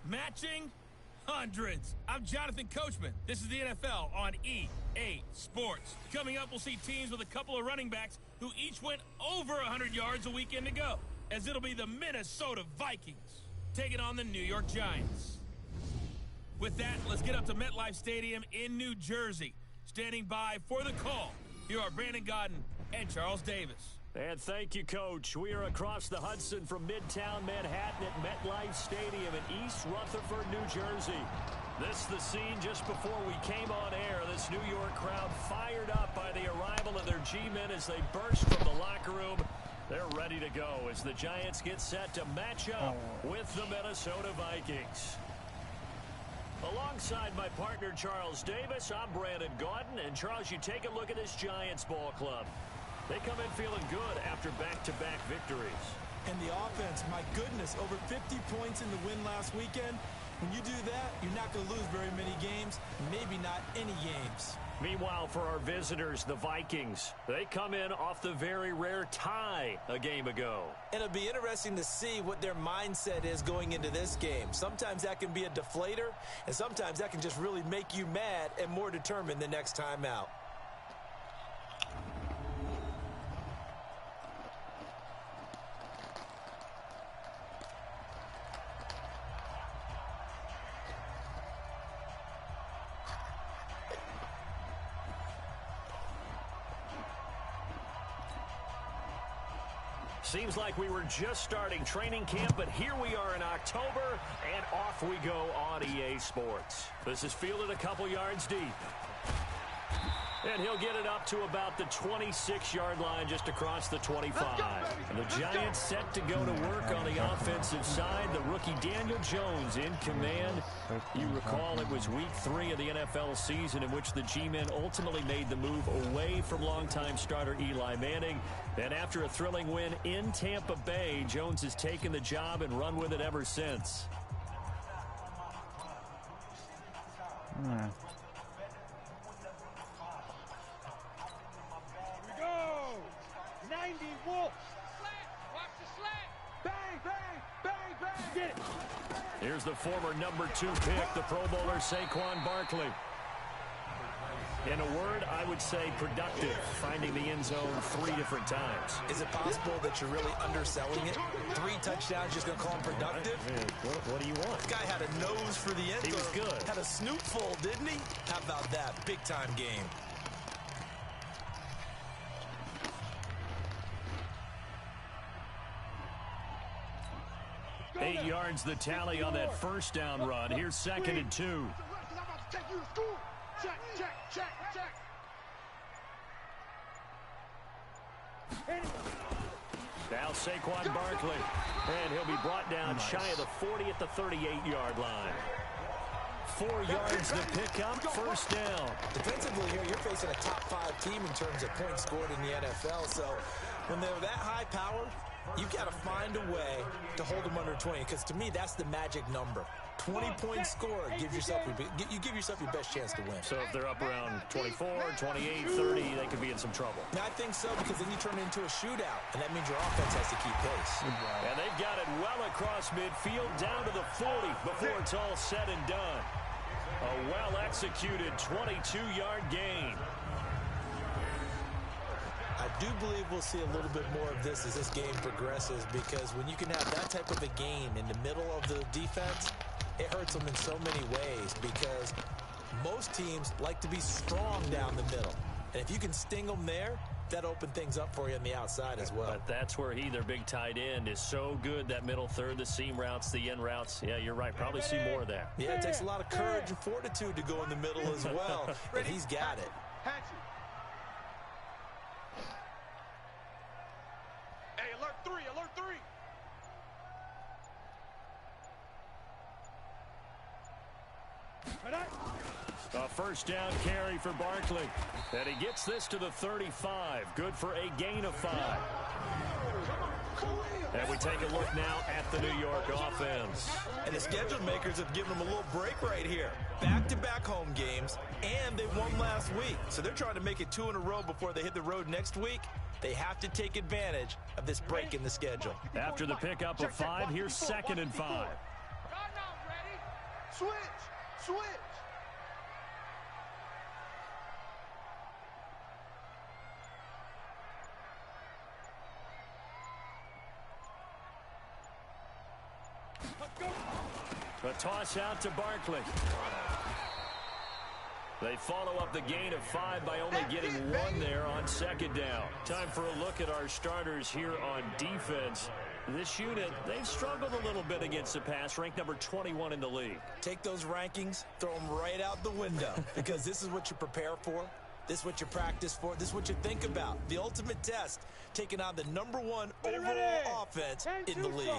Matching hundreds. I'm Jonathan Coachman. This is the NFL on EA Sports. Coming up, we'll see teams with a couple of running backs who each went over 100 yards a weekend ago, as it'll be the Minnesota Vikings taking on the New York Giants. With that, let's get up to MetLife Stadium in New Jersey. Standing by for the call, here are Brandon Godden and Charles Davis. And thank you, Coach. We are across the Hudson from Midtown Manhattan at MetLife Stadium in East Rutherford, New Jersey. This is the scene just before we came on air. This New York crowd fired up by the arrival of their G-men as they burst from the locker room. They're ready to go as the Giants get set to match up with the Minnesota Vikings. Alongside my partner, Charles Davis, I'm Brandon Gaudin. And, Charles, you take a look at this Giants ball club. They come in feeling good after back-to-back victories. And the offense, my goodness, over 50 points in the win last weekend. When you do that, you're not going to lose very many games, maybe not any games. Meanwhile, for our visitors, the Vikings, they come in off the very rare tie a game ago. And it'll be interesting to see what their mindset is going into this game. Sometimes that can be a deflator, and sometimes that can just really make you mad and more determined the next time out. Seems like we were just starting training camp, but here we are in October, and off we go on EA Sports. This is fielded a couple yards deep. And he'll get it up to about the 26-yard line, just across the 25. And the Giants set to go to work on the offensive side. The rookie Daniel Jones in command. You recall it was week 3 of the NFL season in which the G-men ultimately made the move away from longtime starter Eli Manning. And after a thrilling win in Tampa Bay, Jones has taken the job and run with it ever since. Here's the former number 2 pick, the Pro Bowler Saquon Barkley. In a word, I would say productive, finding the end zone 3 different times. Is it possible that you're really underselling it? 3 touchdowns, just going to call him productive? What do you want? This guy had a nose for the end zone. He was good. Had a snoot full, didn't he? How about that? Big-time game. Eight yards the tally on that first down run. Here's 2nd and 2. Now Saquon Barkley. And he'll be brought down shy of the 40 at the 38-yard line. 4 yards to pick up, first down. Defensively here, you're facing a top 5 team in terms of points scored in the NFL. So when they're that high powered, you've got to find a way to hold them under 20, because to me, that's the magic number. 20 points scored, you give yourself your best chance to win. So if they're up around 24, 28, 30, they could be in some trouble. I think so, because then you turn it into a shootout, and that means your offense has to keep pace. And they've got it well across midfield, down to the 40 before it's all said and done. A well-executed 22-yard gain. I do believe we'll see a little bit more of this as this game progresses, because when you can have that type of a game in the middle of the defense, it hurts them in so many ways, because most teams like to be strong down the middle. And if you can sting them there, that opens things up for you on the outside as well. But that's where their big tight end, is so good, that middle third, the seam routes, the in routes. Yeah, you're right. Probably see more of that. Yeah, it takes a lot of courage and fortitude to go in the middle as well. But he's got it. Hey, alert 3, alert 3. A first down carry for Barkley. And he gets this to the 35. Good for a gain of 5. And we take a look now at the New York offense. And the schedule makers have given them a little break right here. Back-to-back home games, and they won last week. So they're trying to make it 2 in a row before they hit the road next week. They have to take advantage of this break in the schedule. After the pickup of 5, here's 2nd and 5. Switch. A toss out to Barkley. They follow up the gain of 5 by only getting 1 there on second down. Time for a look at our starters here on defense. This unit, they've struggled a little bit against the pass, ranked number 21 in the league. Take those rankings, throw them right out the window, because this is what you prepare for. This is what you practice for. This is what you think about. The ultimate test, taking on the number 1 overall offense in the league.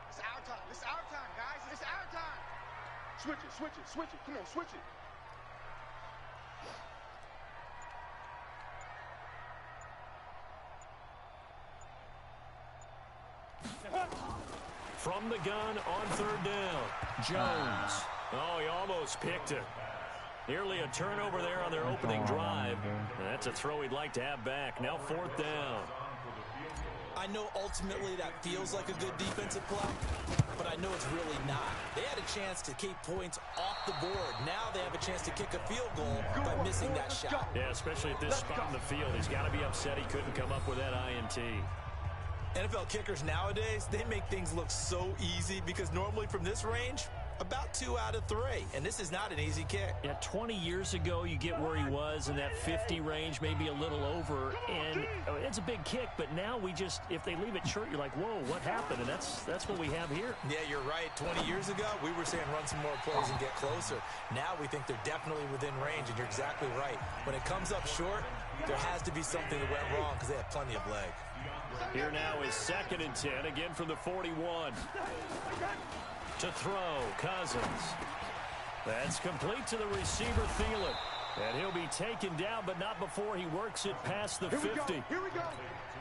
It's our time. It's our time, guys. It's our time. Switch it. Come on, switch it. From the gun on third down, Jones. Oh, he almost picked it. Nearly a turnover there on their opening drive. That's a throw he'd like to have back. Now fourth down. I know ultimately that feels like a good defensive play, but I know it's really not. They had a chance to keep points off the board. Now they have a chance to kick a field goal by missing that shot. Yeah, especially at this spot in the field. He's got to be upset he couldn't come up with that INT. NFL kickers nowadays, they make things look so easy because normally from this range, about 2 out of 3. And this is not an easy kick. Yeah, 20 years ago, you get where he was in that 50 range, maybe a little over. And it's a big kick, but now we just, if they leave it short, you're like, whoa, what happened? And that's what we have here. Yeah, you're right. 20 years ago, we were saying run some more plays and get closer. Now we think they're definitely within range, and you're exactly right. When it comes up short, there has to be something that went wrong because they have plenty of leg. Here now is 2nd and 10, again from the 41. To throw, Cousins. That's complete to the receiver, Thielen. And he'll be taken down, but not before he works it past the 50. Here we go.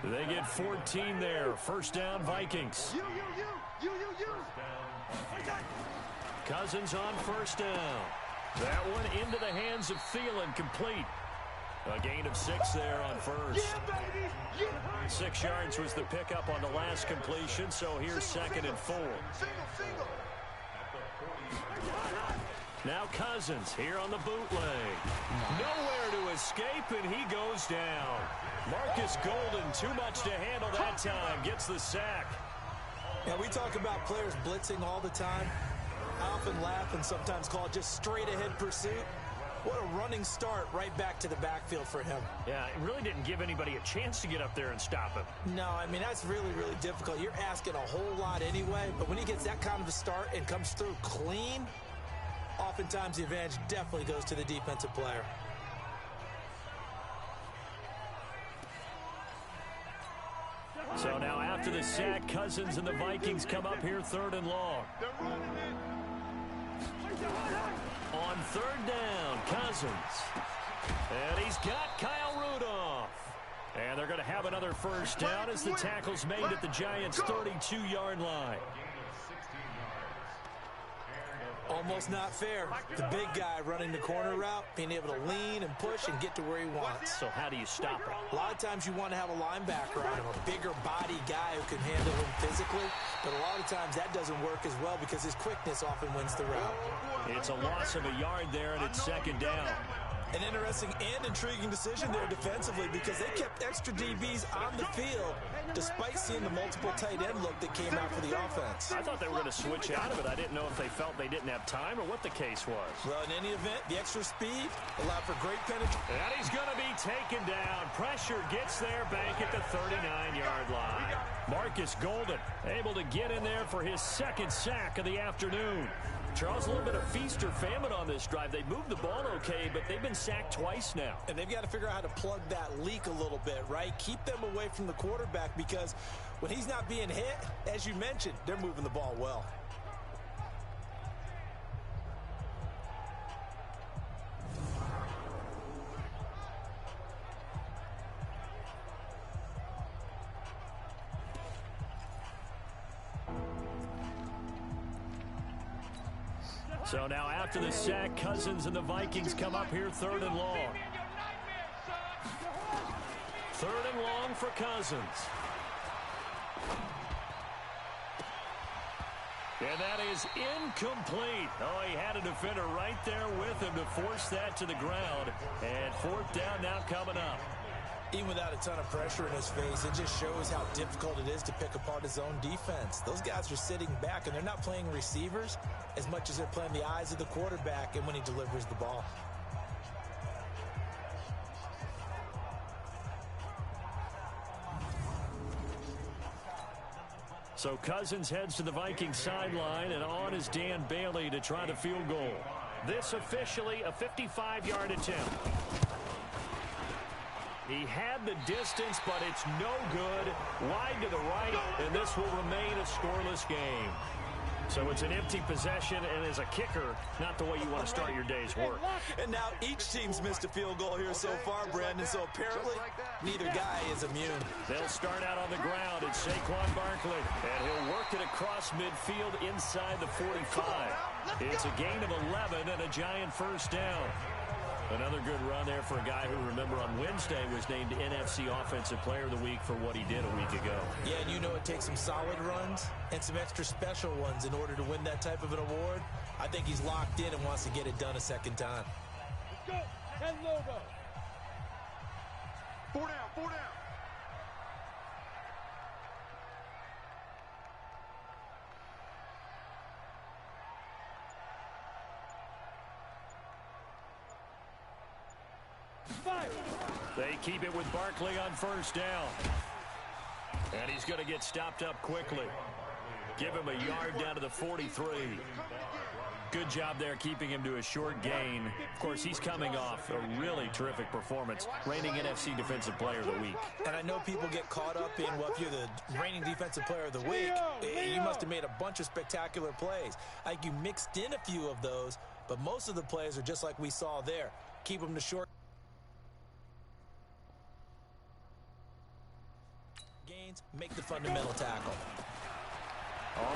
They get 14 there. First down, Vikings. You. Cousins on first down. That one into the hands of Thielen, complete. A gain of 6 there on first. Yeah, baby. Yeah. 6 yards was the pickup on the last completion, so here's 2nd and 4. Single. Now Cousins here on the bootleg. Nowhere to escape, and he goes down. Marcus Golden, too much to handle that time, gets the sack. Now, we talk about players blitzing all the time. I often laugh and sometimes call it just straight-ahead pursuit. What a running start right back to the backfield for him. Yeah, it really didn't give anybody a chance to get up there and stop him. No, I mean, that's really, really difficult. You're asking a whole lot anyway, but when he gets that kind of a start and comes through clean, oftentimes the advantage definitely goes to the defensive player. So now after the sack, Cousins and the Vikings come up here 3rd and long. They're running it. On 3rd down, Cousins. And he's got Kyle Rudolph. And they're going to have another first down as the tackle's made at the Giants' 32-yard line. Almost not fair. The big guy running the corner route, being able to lean and push and get to where he wants. So how do you stop him? A lot of times you want to have a linebacker on him, a bigger body guy who can handle him physically. But a lot of times that doesn't work as well because his quickness often wins the route. It's a loss of a yard there, and it's 2nd down. An interesting and intriguing decision there defensively because they kept extra DBs on the field despite seeing the multiple tight end look that came out for the offense. I thought they were going to switch out of it. I didn't know if they felt they didn't have time or what the case was. Well, in any event, the extra speed allowed for great penetration. And he's going to be taken down. Pressure gets there back at the 39-yard line. Marcus Golden able to get in there for his 2nd sack of the afternoon. Charles, a little bit of feast or famine on this drive. They moved the ball okay, but they've been sacked twice now. And they've got to figure out how to plug that leak a little bit, right? Keep them away from the quarterback because when he's not being hit, as you mentioned, they're moving the ball well. So now after the sack, Cousins and the Vikings come up here 3rd and long. 3rd and long for Cousins. And that is incomplete. Oh, he had a defender right there with him to force that to the ground. And fourth down now coming up. Even without a ton of pressure in his face, it just shows how difficult it is to pick apart his own defense. Those guys are sitting back, and they're not playing receivers as much as they're playing the eyes of the quarterback and when he delivers the ball. So Cousins heads to the Vikings sideline, and on is Dan Bailey to try the field goal. This officially a 55-yard attempt. He had the distance, but it's no good. Wide to the right, and this will remain a scoreless game. So it's an empty possession, and as a kicker, not the way you want to start your day's work. And now each team's missed a field goal here so far, Brandon, so apparently neither guy is immune. They'll start out on the ground. It's Saquon Barkley, and he'll work it across midfield inside the 45. It's a gain of 11 and a giant first down. Another good run there for a guy who, remember, on Wednesday was named NFC Offensive Player of the Week for what he did a week ago. Yeah, and you know it takes some solid runs and some extra special ones in order to win that type of an award. I think he's locked in and wants to get it done a second time. Let's go. And logo. 4 down, 4 down. They keep it with Barkley on first down. And he's going to get stopped up quickly. Give him a yard down to the 43. Good job there keeping him to a short gain. Of course, he's coming off a really terrific performance, reigning NFC Defensive Player of the Week. And I know people get caught up in, well, if you're the reigning Defensive Player of the Week, you must have made a bunch of spectacular plays. I think you mixed in a few of those, but most of the plays are just like we saw there. Keep them to short gains, make the fundamental tackle.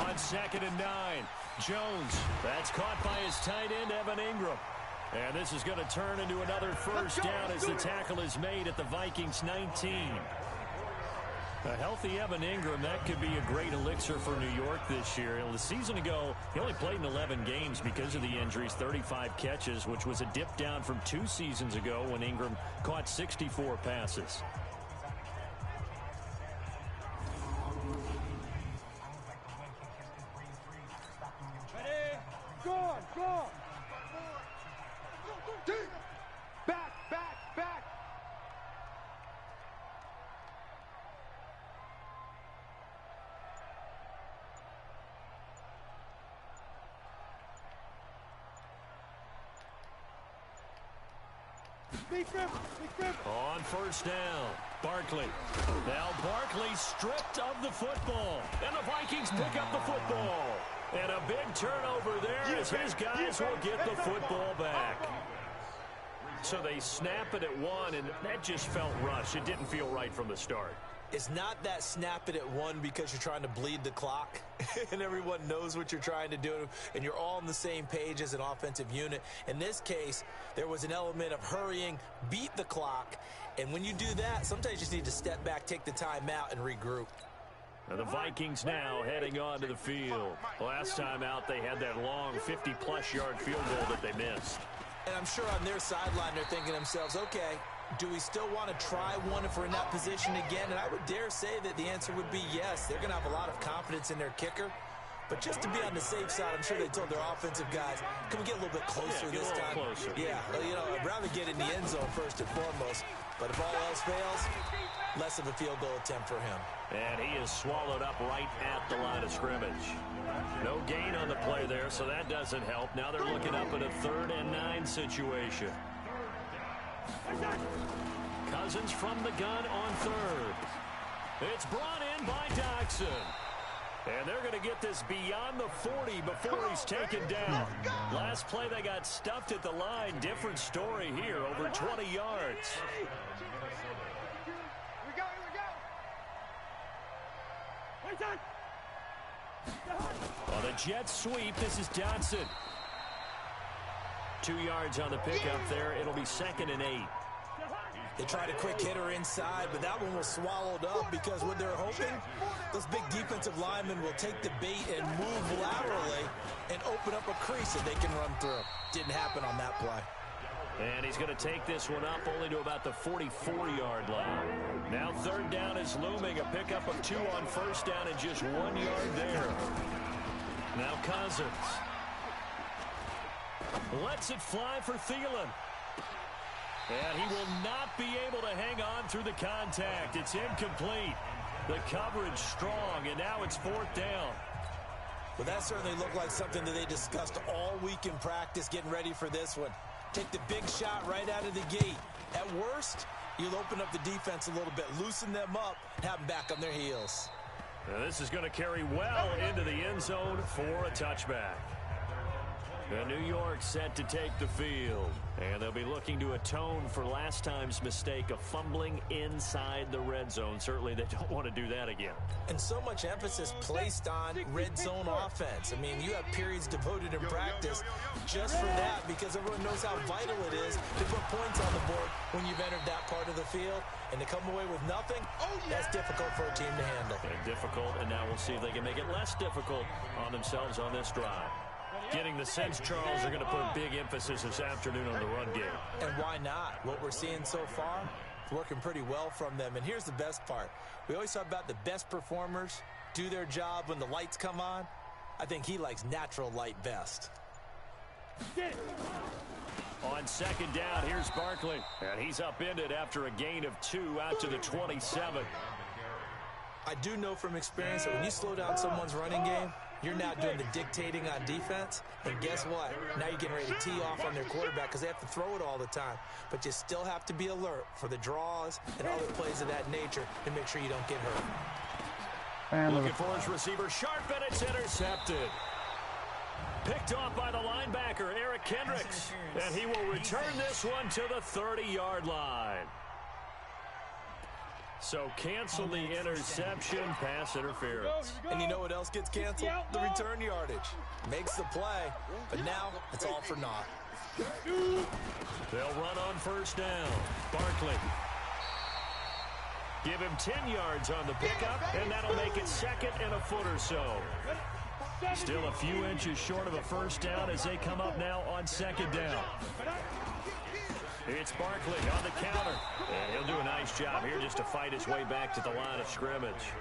On 2nd and 9, Jones. That's caught by his tight end, Evan Ingram. And this is going to turn into another first down as the tackle is made at the Vikings 19. A healthy Evan Ingram, that could be a great elixir for New York this year. The season ago, he only played in 11 games because of the injuries, 35 catches, which was a dip down from 2 seasons ago when Ingram caught 64 passes. Go! Back, back, back! On first down, Barkley. Now Barkley stripped of the football, and the Vikings pick up the football. And a big turnover there as his guys will get the football back. So they snap it at 1, and that just felt rushed. It didn't feel right from the start. It's not that snap it at 1 because you're trying to bleed the clock and everyone knows what you're trying to do and you're all on the same page as an offensive unit. In this case, there was an element of hurrying, beat the clock, and when you do that, sometimes you just need to step back, take the time out, and regroup. And the Vikings now heading onto the field. Last time out, they had that long 50-plus yard field goal that they missed. And I'm sure on their sideline, they're thinking to themselves, okay, do we still want to try one if we're in that position again? And I would dare say that the answer would be yes. They're going to have a lot of confidence in their kicker. But just to be on the safe side, I'm sure they told their offensive guys, can we get a little bit closer this time? Closer. Yeah, you know, I'd rather get in the end zone first and foremost. But if all else fails, less of a field goal attempt for him. And he is swallowed up right at the line of scrimmage. No gain on the play there, so that doesn't help. Now they're looking up at a 3rd and 9 situation. Cousins from the gun on 3rd. It's brought in by Doxson. And they're going to get this beyond the 40 before he's taken down. Last play, they got stuffed at the line. Different story here, over 20 yards. Here we go. On the jet sweep, this is Dotson. 2 yards on the pickup there. It'll be 2nd and 8. They tried a quick hitter inside, but that one was swallowed up because what they're hoping, those big defensive linemen will take the bait and move laterally and open up a crease that they can run through. Didn't happen on that play. And he's going to take this one up only to about the 44-yard line. Now third down is looming. A pickup of 2 on first down and just 1 yard there. Now Cousins lets it fly for Thielen. And he will not be able to hang on through the contact. It's incomplete. The coverage strong, and now it's 4th down. Well, that certainly looked like something that they discussed all week in practice getting ready for this one. Take the big shot right out of the gate. At worst, you'll open up the defense a little bit, loosen them up, and have them back on their heels. Now this is going to carry well into the end zone for a touchback. And New York set to take the field. And they'll be looking to atone for last time's mistake of fumbling inside the red zone. Certainly they don't want to do that again. And so much emphasis placed on red zone offense. I mean, you have periods devoted in practice just for that because everyone knows how vital it is to put points on the board when you've entered that part of the field. And to come away with nothing, that's difficult for a team to handle. And difficult, and now we'll see if they can make it less difficult on themselves on this drive. Getting the sense, Charles, they're going to put a big emphasis this afternoon on the run game. And why not? What we're seeing so far, it's working pretty well from them. And here's the best part. We always talk about the best performers do their job when the lights come on. I think he likes natural light best. On second down, here's Barkley. And he's upended after a gain of 2 out to the 27. I do know from experience that when you slow down someone's running game, you're now doing the dictating on defense, and guess what? Now you're getting ready to tee off on their quarterback because they have to throw it all the time. But you still have to be alert for the draws and other plays of that nature to make sure you don't get hurt. Looking for his receiver, sharp, and it's intercepted. Picked off by the linebacker, Eric Kendricks, and he will return this one to the 30-yard line. So cancel the interception, pass interference. And you know what else gets canceled? The return yardage. Makes the play, but now it's all for naught. They'll run on first down. Barkley. Give him 10 yards on the pickup, and that'll make it 2nd and a foot or so. Still a few inches short of a first down as they come up now on 2nd down. It's Barkley on the counter. And he'll do a nice job here just to fight his way back to the line of scrimmage.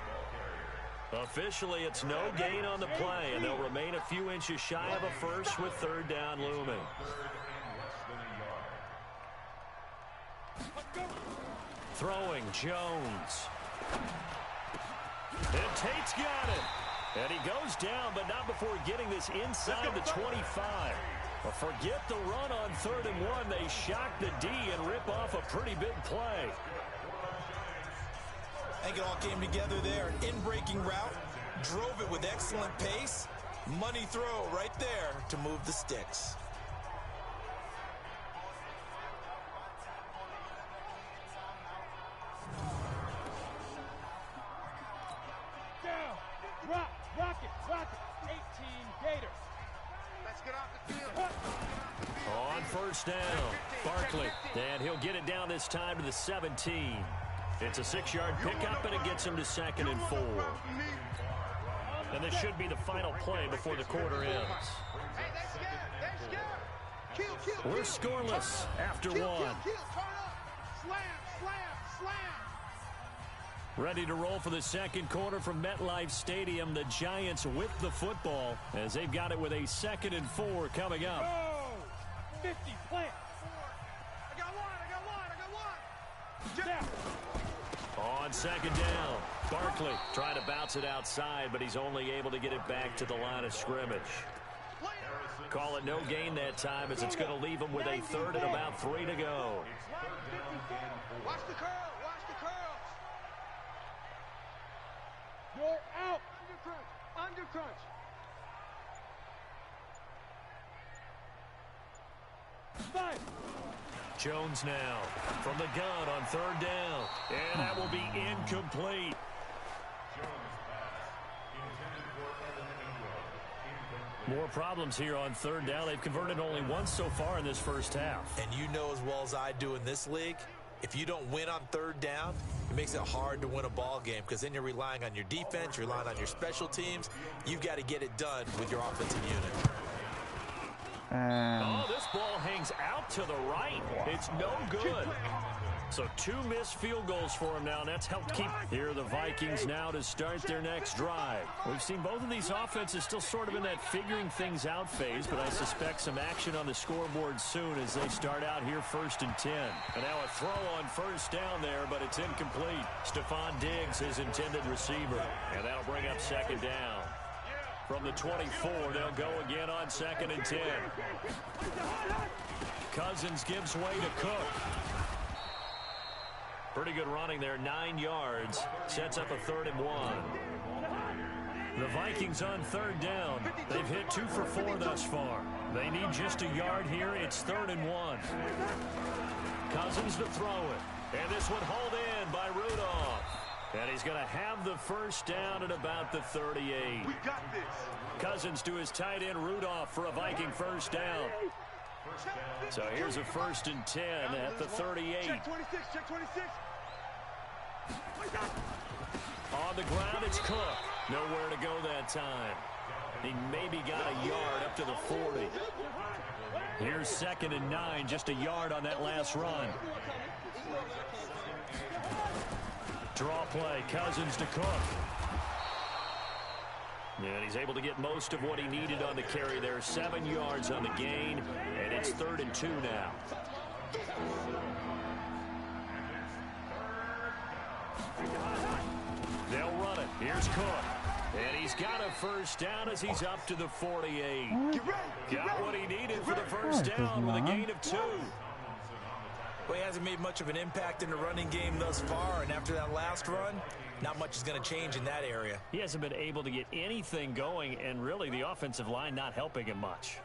Officially, it's no gain on the play, and they'll remain a few inches shy of a first with 3rd down looming. Throwing Jones. And Tate's got it. And he goes down, but not before getting this inside the 25. Well, forget the run on 3rd and 1. They shock the D and rip off a pretty big play. I think it all came together there. An in-breaking route, drove it with excellent pace. Money throw right there to move the sticks. Down, drop, rocket, 18 Gators. Let's get off the field. On first down, Barkley. And he'll get it down this time to the 17. It's a 6-yard pickup, and it gets him to 2nd and 4. And this should be the final play before the quarter ends. Hey, that's good. That's good. Kill. We're scoreless after 1. Turn up. Slam. Ready to roll for the second quarter from MetLife Stadium. The Giants with the football as they've got it with a 2nd and 4 coming up. Go! 50, plant. I got one. Down. On second down, Barkley trying to bounce it outside, but he's only able to get it back to the line of scrimmage. Call it no gain that time as it's going to leave him with a 3rd and about 3 to go. Watch the curl. You're out. Under crunch. Five. Jones now from the gun on 3rd down, and that will be incomplete. More problems here on 3rd down. They've converted only once so far in this first half. And you know as well as I do in this league, If you don't win on third down, it makes it hard to win a ball game because then you're relying on your defense, you're relying on your special teams. You've got to get it done with your offensive unit. Oh, this ball hangs out to the right. It's no good. So 2 missed field goals for him now, and that's helped keep. Here are the Vikings now to start their next drive. We've seen both of these offenses still sort of in that figuring things out phase, but I suspect some action on the scoreboard soon as they start out here 1st and 10. And now a throw on first down there, but it's incomplete. Stephon Diggs, his intended receiver. And that'll bring up 2nd down. From the 24, they'll go again on 2nd and 10. Cousins gives way to Cook. Pretty good running there, 9 yards. Sets up a 3rd and 1. The Vikings on 3rd down. They've hit 2 for 4 thus far. They need just a yard here. It's 3rd and 1. Cousins to throw it. And this one hauled in by Rudolph. And he's going to have the first down at about the 38. We got this. Cousins to his tight end Rudolph for a Viking first down. So here's a 1st and 10 at the 38. Check 26, check 26. On the ground, it's Cook. Nowhere to go that time. He maybe got a yard up to the 40. Here's 2nd and 9, just a yard on that last run. Draw play, Cousins to Cook. And he's able to get most of what he needed on the carry there. 7 yards on the gain, and it's 3rd and 2 now. They'll run it. Here's Cook. And he's got a first down as he's up to the 48. Got what he needed for the first down with a gain of 2. Well, he hasn't made much of an impact in the running game thus far, and after that last run, not much is going to change in that area. He hasn't been able to get anything going, and really the offensive line not helping him much.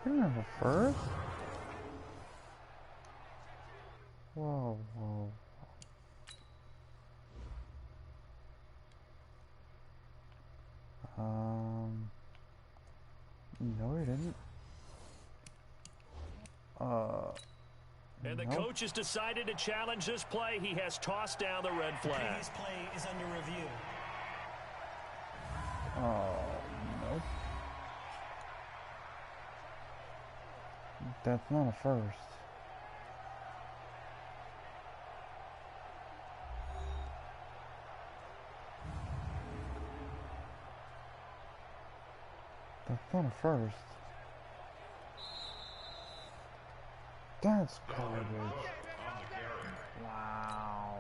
You have a first? Whoa, whoa. No, he didn't. And the nope. coach has decided to challenge this play. He has tossed down the red flag. This play is under review. Oh, nope. That's not a first. That's not a first. That's garbage. Wow.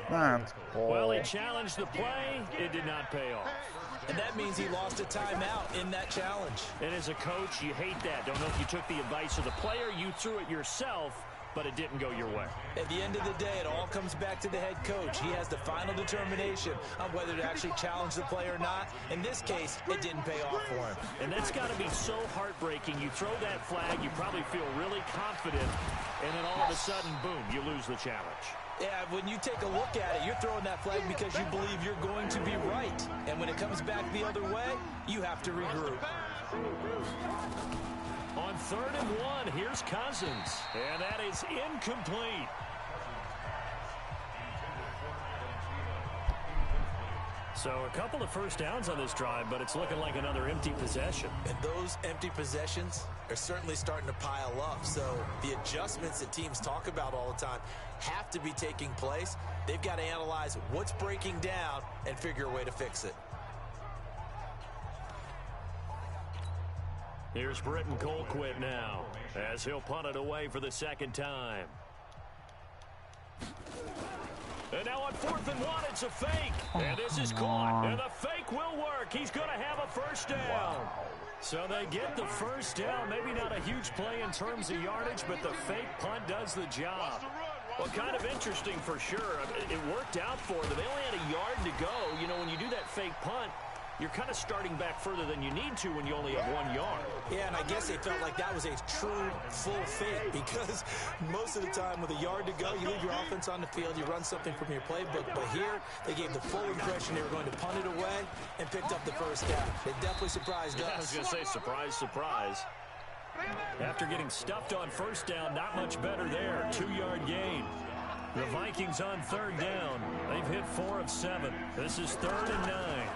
That's bull. Well, he challenged the play. It did not pay off. And that means he lost a timeout in that challenge. And as a coach, you hate that. Don't know if you took the advice of the player, you threw it yourself, but it didn't go your way. At the end of the day, it all comes back to the head coach. He has the final determination on whether to actually challenge the play or not. In this case, it didn't pay off for him. And that's got to be so heartbreaking. You throw that flag, you probably feel really confident, and then all of a sudden, boom, you lose the challenge. Yeah, when you take a look at it, you're throwing that flag because you believe you're going to be right. And when it comes back the other way, you have to regroup. On 3rd and 1, here's Cousins. And that is incomplete. So a couple of first downs on this drive, but it's looking like another empty possession. And those empty possessions are certainly starting to pile up. So the adjustments that teams talk about all the time have to be taking place. They've got to analyze what's breaking down and figure a way to fix it. Here's Britton Colquitt now, as he'll punt it away for the 2nd time. And now on 4th and 1, it's a fake. And this is caught. And the fake will work. He's going to have a first down. Wow. So they get the first down. Maybe not a huge play in terms of yardage, but the fake punt does the job. Well, kind of interesting for sure. It worked out for them. They only had a yard to go. You know, when you do that fake punt, you're kind of starting back further than you need to when you only have 1 yard. Yeah, and I guess they felt like that was a true full fake because most of the time with a yard to go, you leave your offense on the field, you run something from your playbook. But here, they gave the full impression they were going to punt it away and picked up the first down. It definitely surprised us. I was going to say surprise, surprise. After getting stuffed on first down, not much better there. 2-yard gain. The Vikings on third down. They've hit 4 of 7. This is 3rd and 9.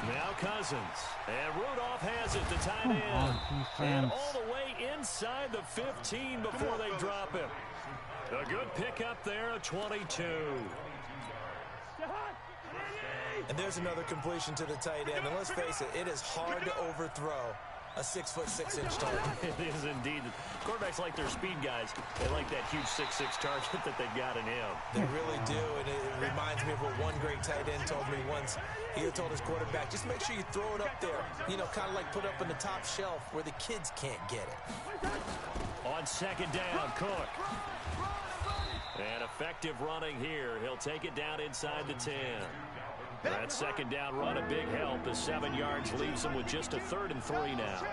Now Cousins. And Rudolph has it, the tight end. And all the way inside the 15 before they drop him. A good pickup there, a 22. And there's another completion to the tight end. And let's face it, it is hard to overthrow a 6'6" target. It is indeed. Quarterbacks like their speed guys. They like that huge 6'6" target that they've got in him. They really do, and it reminds me of what one great tight end told me once. He told his quarterback, just make sure you throw it up there, you know, kind of like put up on the top shelf where the kids can't get it. On second down, Cook. And effective running here. He'll take it down inside the 10. That second down run, a big help. The 7 yards leaves them with just a 3rd and 3 now.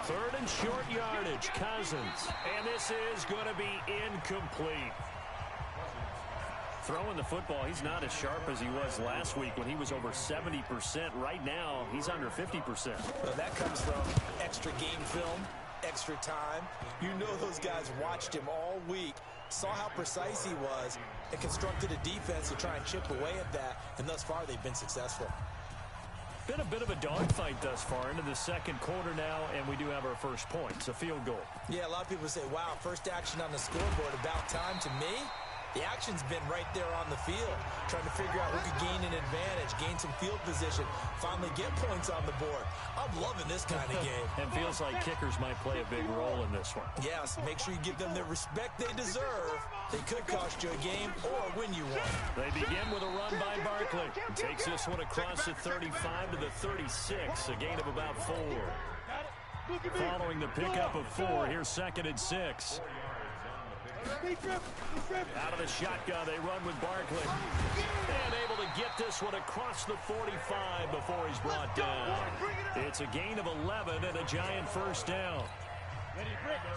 3rd and short yardage, Cousins. And this is going to be incomplete. Throwing the football, he's not as sharp as he was last week when he was over 70%. Right now, he's under 50%. Well, that comes from extra game film, extra time. You know those guys watched him all week, saw how precise he was, and constructed a defense to try and chip away at that, and thus far they've been successful. Been a bit of a dogfight thus far into the second quarter now, and we do have our first point. It's a field goal. Yeah, a lot of people say, wow, first action on the scoreboard, about time. To me, the action's been right there on the field, trying to figure out who could gain an advantage, gain some field position, finally get points on the board. I'm loving this kind of game. And feels like kickers might play a big role in this one. Yes, make sure you give them the respect they deserve. They could cost you a game or win you one. They begin with a run by Barkley. Takes this one across the 35 to the 36, a gain of about 4. Following the pickup of 4, here's 2nd and 6. Out of the shotgun, they run with Barkley. And able to get this one across the 45 before he's brought down. It's a gain of 11 and a giant first down.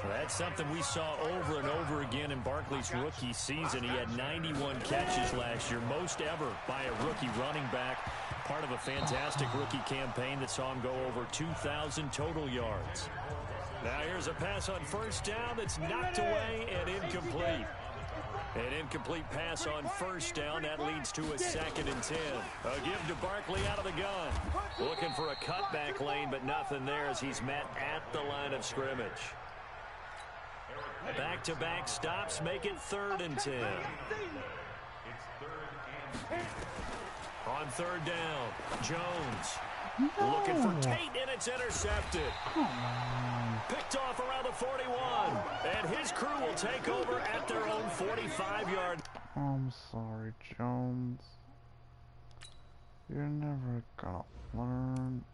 That's something we saw over and over again in Barkley's rookie season. He had 91 catches last year, most ever by a rookie running back. Part of a fantastic rookie campaign that saw him go over 2,000 total yards. Now here's a pass on first down that's knocked away and incomplete. An incomplete pass on first down. That leads to a 2nd and 10. A give to Barkley out of the gun. Looking for a cutback lane, but nothing there as he's met at the line of scrimmage. Back-to-back stops make it 3rd and 10. On 3rd down, Jones. Looking for Tate, and it's intercepted. Picked off around the 41. And his crew will take over at their own 45-yard. I'm sorry, Jones. You're never gonna learn.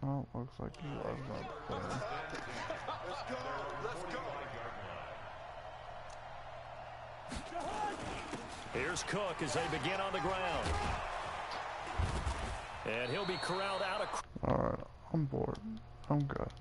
Oh, looks like you are about to play. Let's go. Let's go. Here's Cook as they begin on the ground. And he'll be corralled out of... Alright, I'm bored. I'm good.